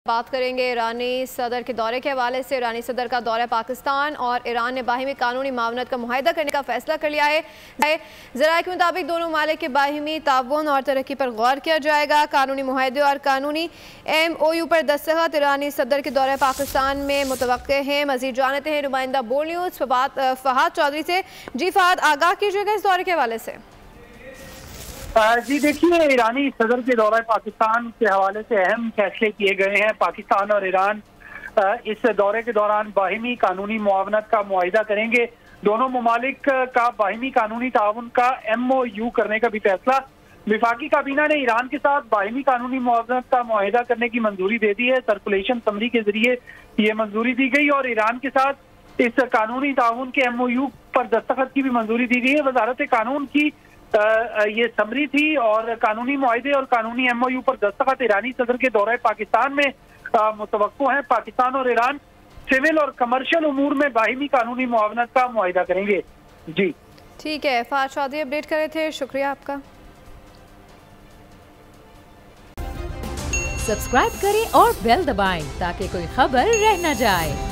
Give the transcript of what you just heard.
बात करेंगे ईरानी सदर के दौरे के हवाले से। ईरानी सदर का दौरा पाकिस्तान और ईरान ने बाहिमी कानूनी मामलत का मुआहदा करने का फैसला कर लिया है। ज़राए के मुताबिक दोनों ममालिक के बाहिमी ताउन और तरक्की पर गौर किया जाएगा। कानूनी मुआहदे और कानूनी MOU पर दस्तखत ईरानी सदर के दौरे पाकिस्तान में मुतवक्के हैं। मजीद जानते हैं नुमाइंदा बोल न्यूज़ फहाद चौधरी से। जी फहाद, आगाह कीजिएगा इस दौरे के हवाले से। जी देखिए, ईरानी सदर के दौरे पाकिस्तान के हवाले से अहम फैसले किए गए हैं। पाकिस्तान और ईरान इस दौरे के दौरान बाहिमी कानूनी मुआवनत का मुआहिदा करेंगे। दोनों ममालिक का बाहिमी कानूनी ताउन का MOU करने का भी फैसला। विफाकी काबीना ने ईरान के साथ बाहिमी कानूनी मुआवनत का मुआहिदा करने की मंजूरी दे दी है। सर्कुलेशन समरी के जरिए ये मंजूरी दी गई और ईरान के साथ इस कानूनी ताउन के MOU पर दस्तखत की भी मंजूरी दी गई है। वजारत कानून की ये समरी थी और कानूनी मुआहिदे और कानूनी MOU पर दस्तखत ईरानी सदर के दौरे पाकिस्तान में मुतवक्को हैं। पाकिस्तान और ईरान सिविल और कमर्शियल उमूर में बाहिमी कानूनी मुआवनत का मुआहिदा करेंगे। जी ठीक है, फहाद चौधरी अपडेट कर रहे थे, शुक्रिया आपका। सब्सक्राइब करें और बेल दबाएं ताकि कोई खबर रह न जाए।